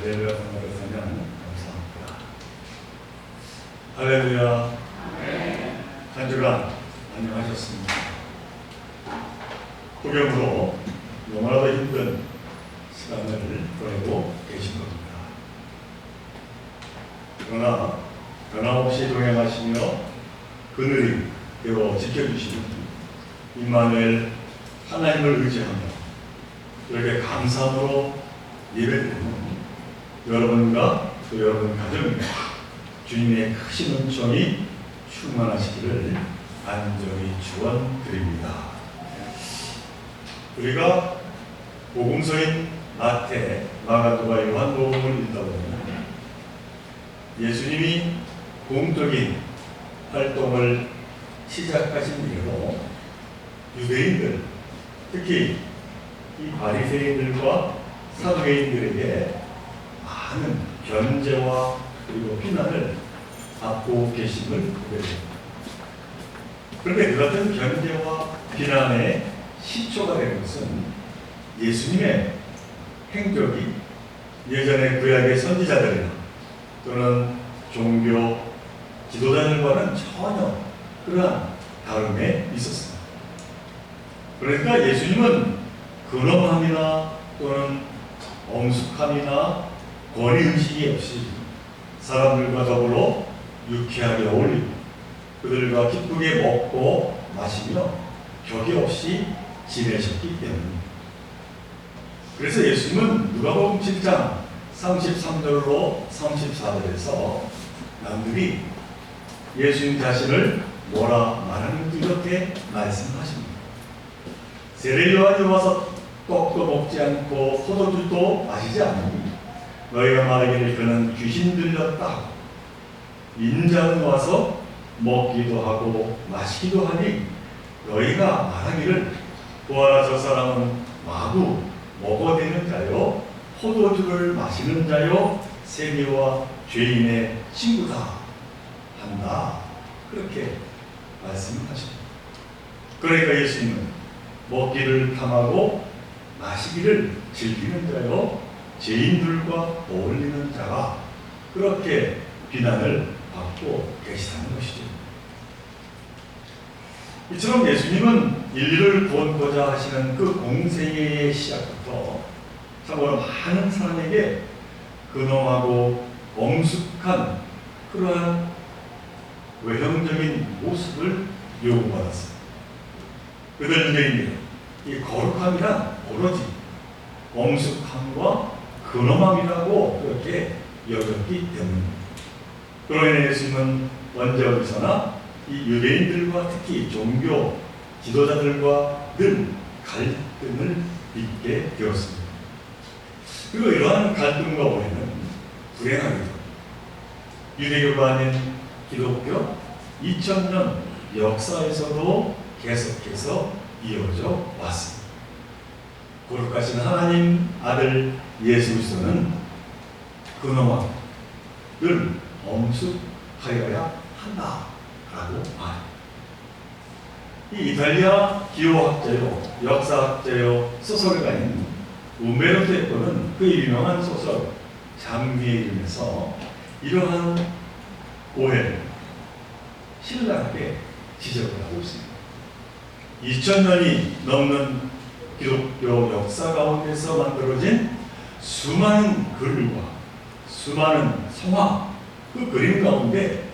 할렐루야 생각했으면 감사합니다. 할렐루야. 한 주간 안녕하셨습니다. 폭염으로 너무나도 힘든 시간을 보내고 계신 겁니다. 그러나 변함없이 동행하시며 그늘이 되어 지켜주시는 임마누엘 하나님을 의지하며 이렇게 감사함으로 예배드리는 여러분과 또 여러분 가정이 주님의 크신 은총이 충만하시기를 간절히 축원드립니다. 우리가 복음서인 마태, 마가도가 요한복음을 읽다 보면 예수님이 공적인 활동을 시작하신 이후로 유대인들, 특히 이 바리새인들과 사두개인들에게 많은 견제와 그리고 비난을 받고 계심을 보게 됩니다. 그런데 그 같은 견제와 비난의 시초가 되는 것은 예수님의 행적이 예전의 구약의 선지자들이나 또는 종교 지도자들과는 전혀 그러한 다름에 있었습니다. 그러니까 예수님은 근엄함이나 또는 엄숙함이나 권위의식이 없이 사람들과 더불어 유쾌하게 어울리고 그들과 기쁘게 먹고 마시며 격이 없이 지내셨기 때문입니다. 그래서 예수님은 누가복음 7장 33절로 34절에서 남들이 예수님 자신을 뭐라 말하는지 이렇게 말씀하십니다. 세례요한이 와서 떡도 먹지 않고 포도주도 마시지 않으니 너희가 말하기를 그는 귀신 들렸다. 인자는 와서 먹기도 하고 마시기도 하니 너희가 말하기를 보아라 저 사람은 마구 먹어대는 자요 포도주를 마시는 자요 세리와 죄인의 친구다 한다. 그렇게 말씀하십니다. 그러니까 예수님은 먹기를 탐하고 마시기를 즐기는 자요 죄인들과 어울리는 자가 그렇게 비난을 받고 계시다는 것이죠. 이처럼 예수님은 인류를 구원하고자 하시는 그 공생애의 시작부터 참고로 많은 사람에게 근엄하고 엄숙한 그러한 외형적인 모습을 요구받았습니다. 그들 유대인들은 이 거룩함이란 오로지 엄숙함과 근엄함이라고 그렇게 여겼기 때문입니다. 그로 인해 예수님은 언제 어디서나 이 유대인들과 특히 종교 지도자들과 늘 갈등을 빚게 되었습니다. 그리고 이러한 갈등과 오해는 불행하게도 유대교가 아닌 기독교 2000년 역사에서도 계속해서 이어져 왔습니다. 거룩하신 하나님 아들 예수 그리스도는 근엄하고 늘 엄숙하여야 한다라고 말합니다. 이 이탈리아 기호학자요, 역사학자요, 소설가인 우메르토 에코는 그의 유명한 소설 장미의 이름에서 이러한 오해를 신랄하게 지적을 하고 있습니다. 2000년이 넘는 기독교 역사 가운데서 만들어진 수많은 글과 수많은 성화, 그 그림 가운데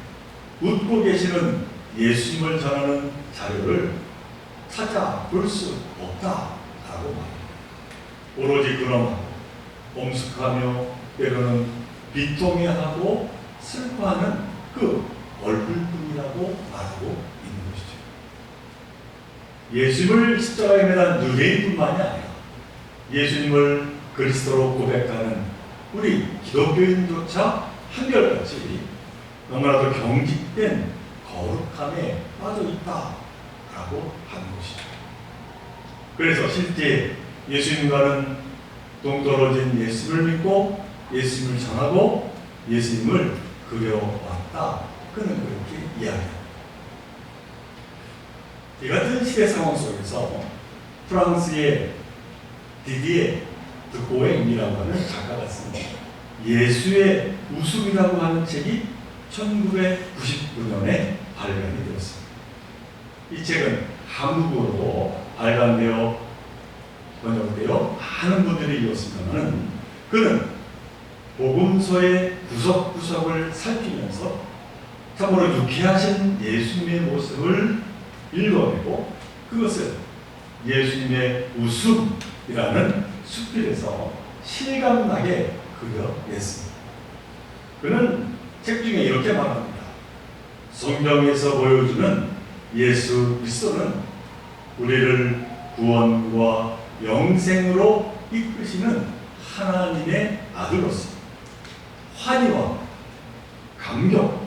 웃고 계시는 예수님을 전하는 자료를 찾아볼 수 없다라고 말합니다. 오로지 근엄하고 엄숙하며 때로는 비통해하고 슬퍼하는 그 얼굴뿐이라고 말하고 있는 것이죠. 예수님을 십자가에 매단 유대인뿐만이 아니라 예수님을 그리스도로 고백하는 우리 기독교인조차 한결같이 너무나도 경직된 거룩함에 빠져 있다라고 하는 것이죠. 그래서 실제 예수님과는 동떨어진 예수님을 믿고 예수님을 전하고 예수님을 그려왔다. 그는 그렇게 이야기합니다. 이 같은 시대 상황 속에서 프랑스의 디디에 드고앵이라고 하는 작가가 쓴 예수의 웃음이라고 하는 책이 1999년에 발간이 되었습니다. 이 책은 한국어로 발간되어 번역되어 많은 분들이 읽었습니다만 그는 복음서의 구석구석을 살피면서 참으로 유쾌하신 예수님의 모습을 읽어내고 그것을 예수님의 웃음이라는 수필에서 실감나게 그려냈습니다. 그는 책 중에 이렇게 말합니다. 성경에서 보여주는 예수 그리스도는 우리를 구원과 영생으로 이끄시는 하나님의 아들로서 환희와 감격과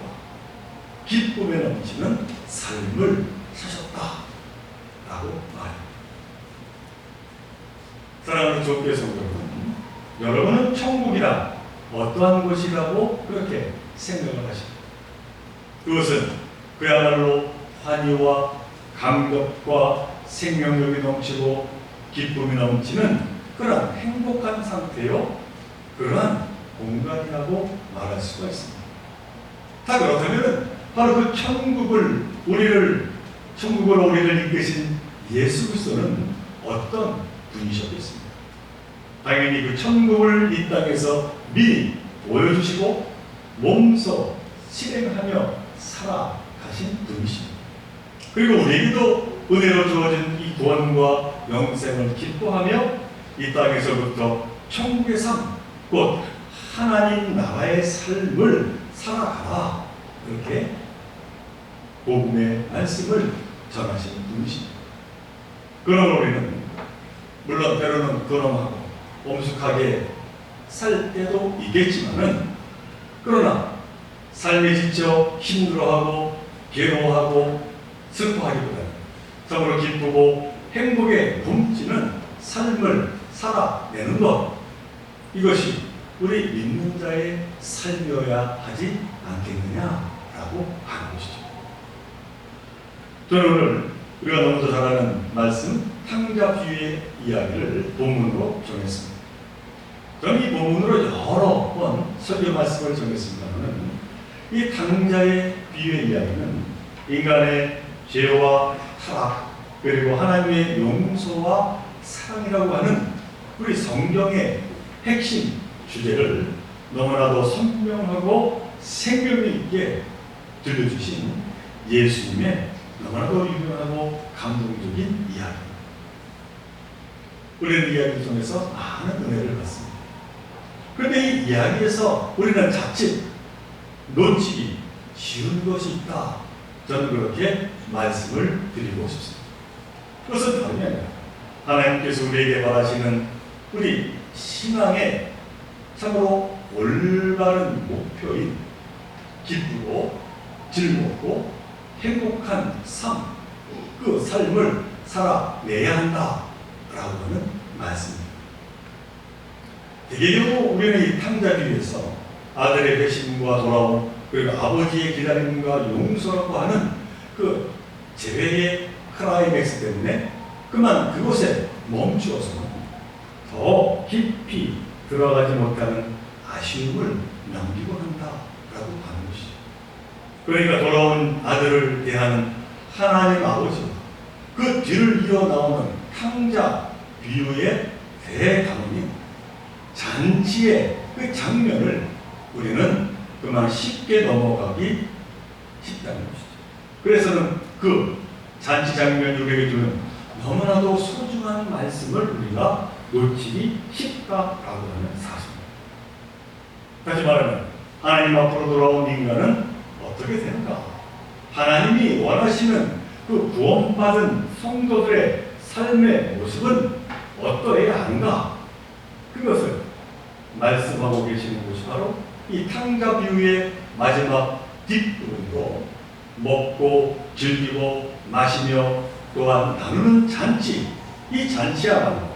기쁨에 넘치는 삶을 사셨다라고 말합니다. 사랑하는 조교의 성도 여러분, 여러분은 천국이란 어떠한 곳이라고 그렇게 생각을 하십니까? 그것은 그야말로 환희와 감격과 생명력이 넘치고 기쁨이 넘치는 그러한 행복한 상태요, 그러한 공간이라고 말할 수가 있습니다. 다 그렇다면 바로 그 천국으로 우리를 이끄신 예수 그리스도는 어떤 분이셨겠습니까? 당연히 그 천국을 이 땅에서 미리 보여주시고 몸소 실행하며 살아가신 분이십니다. 그리고 우리에게도 은혜로 주어진 이 구원과 영생을 기뻐하며 이 땅에서부터 천국의 삶, 곧 하나님 나라의 삶을 살아가라, 그렇게 복음의 말씀을 전하신 분이십니다. 그러나 우리는 물론 때로는 근엄하고 엄숙하게 살 때도 있겠지만은, 그러나 삶에 지쳐 힘들어하고 괴로워하고 슬퍼하기보다는 참으로 기쁘고 행복에 넘치는 삶을 살아내는 것, 이것이 우리 믿는 자의 삶이어야 하지 않겠느냐라고 하는 것이죠. 저는 오늘 우리가 너무도 잘 아는 말씀 탕자 비유의 이야기를 본문으로 정했습니다. 저는 이 본문으로 여러 번 설교 말씀을 정했습니다만 이 탕자의 비유의 이야기는 인간의 죄와 타락 그리고 하나님의 용서와 사랑이라고 하는 우리 성경의 핵심 주제를 너무나도 선명하고 생명 있게 들려주신 예수님의 너무나도 유명하고 감동적인 이야기. 우리는 이야기를 통해서 많은 은혜를 받습니다. 그런데 이 이야기에서 우리는 자칫 놓치기 쉬운 것이 있다. 저는 그렇게 말씀을 드리고 싶습니다. 그것은 다름이 아니라 하나님께서 우리에게 바라시는 우리 신앙의 참으로 올바른 목표인 기쁘고 즐겁고 행복한 삶, 그 삶을 살아내야 한다라고 하는 말씀입니다. 대개로 우리는 이 탕자 비유에서 아들의 배신과 돌아옴 그리고 아버지의 기다림과 용서라고 하는 그 재회의 클라이맥스 때문에 그만 그곳에 멈추어서 더 깊이 들어가지 못하는 아쉬움을 남기고 한다라고 하는 것이죠. 그러니까 돌아온 아들을 대하는 하나님 아버지, 그 뒤를 이어 나오는 탕자 비유의 대단원인 잔치의 그 장면을 우리는 그만 쉽게 넘어가기 쉽다는 것이죠. 그래서는 그 잔치 장면이 우리에게 주는 너무나도 소중한 말씀을 우리가 놓치기 쉽다라고 하는 사실입니다. 다시 말하면 하나님 앞으로 돌아온 인간은 어떻게 되는가? 하나님이 원하시는 그 구원받은 성도들의 삶의 모습은 어떠해야 하는가? 그것을 말씀하고 계시는 것이 바로 이 탕자 비유의 마지막 뒷부분으로 먹고 즐기고 마시며 또한 나누는 잔치, 이 잔치야말로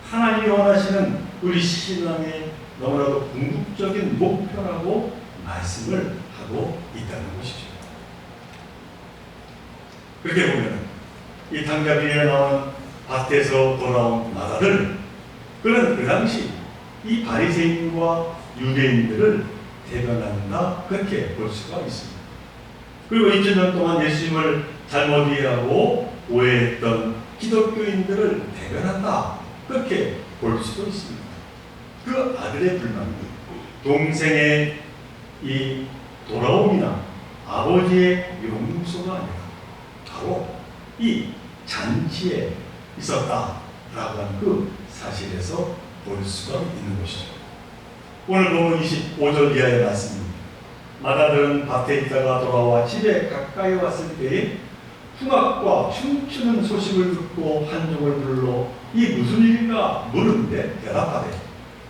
하나님이 원하시는 우리 신앙의 너무나도 궁극적인 목표라고 말씀을 하고 있다는 것이죠. 그렇게 보면 이 탕자 비유에 나오는 밭에서 돌아온 나다들, 그는 그 당시 이 바리새인과 유대인들을 대변한다, 그렇게 볼 수가 있습니다. 그리고 2000년 동안 예수님을 잘못 이해하고 오해했던 기독교인들을 대변한다, 그렇게 볼 수도 있습니다. 그 아들의 불만이 동생의 이 돌아옴이나 아버지의 용서가 아니라 바로 이 잔치에 있었다라고 하는 그 사실에서 볼 수가 있는 것이죠. 오늘 보면 25절 이하의 말씀입니다. 마다들은 밭에 있다가 돌아와 집에 가까이 왔을 때에 풍악과 춤추는 소식을 듣고 한족을 불러 이 무슨 일인가 물은데 대답하되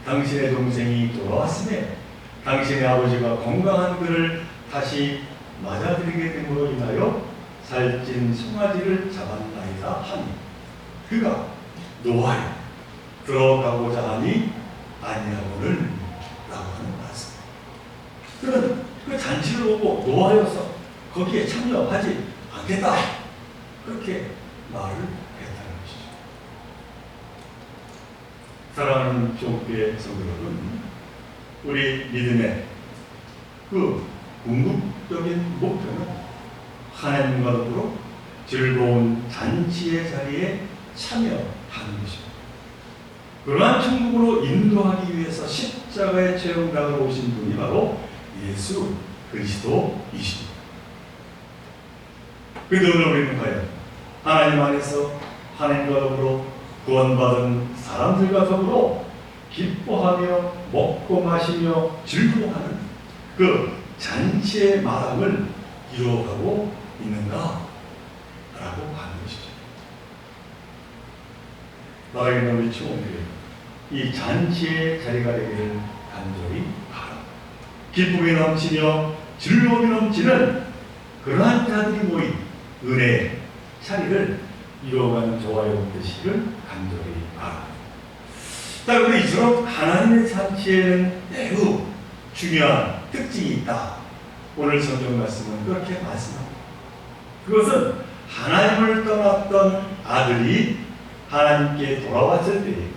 당신의 동생이 돌아왔으며 당신의 아버지가 건강한 그를 다시 맞아들이게 됨으로 인하여 살찐 송아지를 잡았나이다 하니 그가 노하여 들어가고자 하니 아니하고는 라고 하는 말씀. 그는 그 잔치를 보고 노하여서 거기에 참여하지 않겠다, 그렇게 말을 했다는 것이죠. 사랑하는 교회 성도 여러분, 우리 믿음의 그 궁극적인 목표는 하나님과 더불어 즐거운 잔치의 자리에 참여하는 것입니다. 그러한 천국으로 인도하기 위해서 십자가의 최후당을 오신 분이 바로 예수 그리스도이십니다. 그런데 오늘 우리는 과연 하나님 안에서 하나님과 더불어 구원받은 사람들과 더불어 기뻐하며 먹고 마시며 즐거워하는 그 잔치의 마당을 이루어가고 있는가? 라고 하는 것이죠. 나에게 우리 친구들이 이 잔치의 자리가 되기를 간절히 바랍니다. 기쁨이 넘치며 즐거움이 넘치는 그러한 자들이 모인 은혜의 자리를 이루어가는 저와 여러분 되시기를 간절히 바랍니다. 자, 그런데 이처럼 하나님의 잔치에는 매우 중요한 특징이 있다. 오늘 성경 말씀은 그렇게 말씀합니다. 그것은 하나님을 떠났던 아들이 하나님께 돌아왔을 때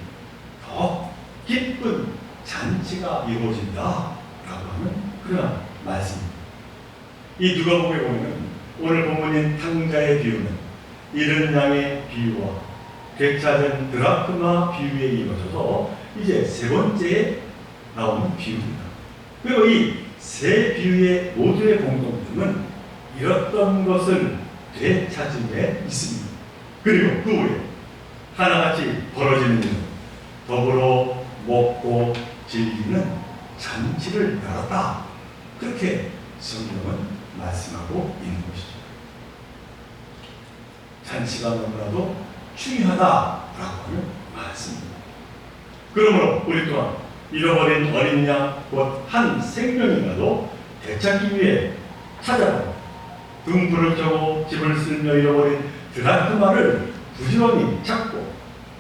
더 기쁜 잔치가 이루어진다라고 하는 그런 말씀입니다. 이 누가복음에 보면 오늘 본문인 탕자의 비유는 잃은 양의 비유와 되찾은 드라크마 비유에 이어져서 이제 세 번째에 나오는 비유입니다. 그리고 이 세 비유의 모두의 공통점은 잃었던 것을 되찾음에 있습니다. 그리고 그 후에 하나같이 벌어지는 일은 더불어 먹고 즐기는 잔치를 열었다, 그렇게 성경은 말씀하고 있는 것이죠. 잔치가 너무나도 중요하다라고 하는 말씀입니다. 그러므로 우리 또한 잃어버린 어린 양 곧 한 생명이라도 되찾기 위해 찾아가고 등불을 켜고 집을 쓸며 잃어버린 드라크마를 부지런히 찾고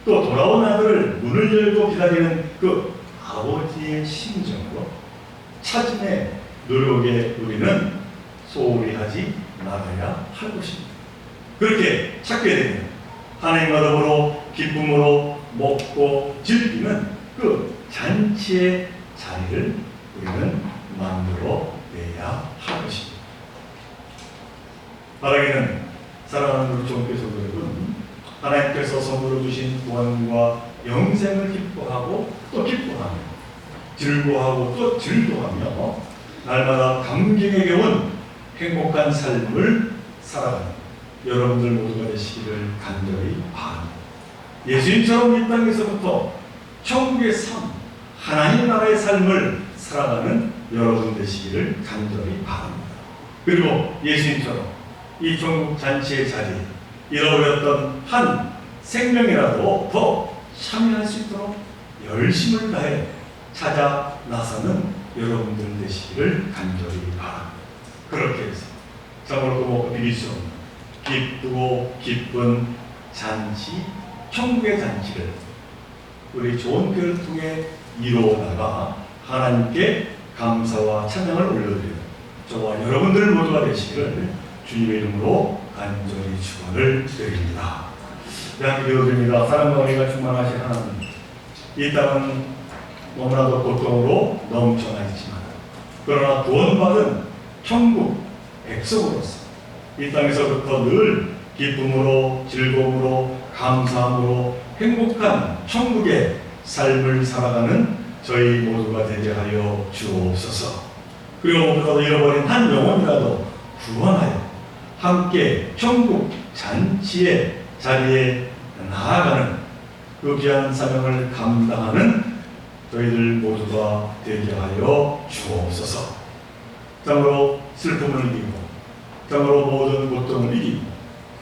또 돌아온 아들을 문을 열고 기다리는 그 아버지의 심정으로 찾음의 노력에 우리는 소홀히 하지 말아야 할 것입니다. 그렇게 찾게 되면 하나님과 더불어 기쁨으로 먹고 즐기는 그 잔치의 자리를 우리는 만들어내야 할 것입니다. 바라기는 사랑하는 우리 종교소 여러분, 하나님께서 선물로 주신 구원과 영생을 기뻐하고 또 기뻐하며 즐거워하고 또 즐거워하며 날마다 감격에 겨운 행복한 삶을 살아가는 여러분들 모두가 되시기를 간절히 바랍니다. 예수님처럼 이 땅에서부터 천국의 삶, 하나님 나라의 삶을 살아가는 여러분 되시기를 간절히 바랍니다. 그리고 예수님처럼 이 천국 잔치의 자리에 잃어버렸던 한 생명이라도 더 참여할 수 있도록 열심을 다해 찾아 나서는 여러분들 되시기를 간절히 바랍니다. 그렇게 해서 정말로 먹고 비길 수 없는 기쁘고 기쁜 잔치, 천국의 잔치를 우리 좋은 교회를 통해 이루어나가 하나님께 감사와 찬양을 올려드리는 저와 여러분들 모두가 되시기를 주님의 이름으로 간절히 축원을 드립니다. 양기 되어드립니다. 사랑과 은혜가 충만하신 하나님, 이 땅은 너무나도 고통으로 넘쳐나 있지만, 그러나 구원받은 천국 백성으로서 이 땅에서부터 늘 기쁨으로, 즐거움으로, 감사함으로 행복한 천국의 삶을 살아가는 저희 모두가 되게 하여 주옵소서. 그리고 무엇보다도 잃어버린 한 영혼이라도 구원하여 함께 천국 잔치의 자리에 나아가는 그 귀한 사명을 감당하는 저희들 모두가 되게 하여 주옵소서. 참으로 슬픔을 이기고, 참으로 모든 고통을 이기고,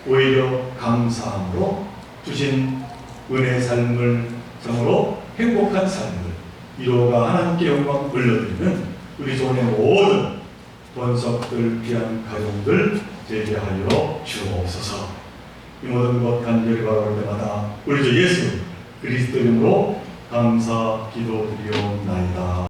오히려 감사함으로 주신 은혜의 삶을, 참으로 행복한 삶을 이루어가 하나님께 영광 올려드리는 우리 조원의 모든 번석들, 귀한 가정들 되게 하여 주옵소서. 이 모든 것 간절히 바라볼 때마다 우리 주 예수 그리스도 이름으로 감사 기도드리옵나이다.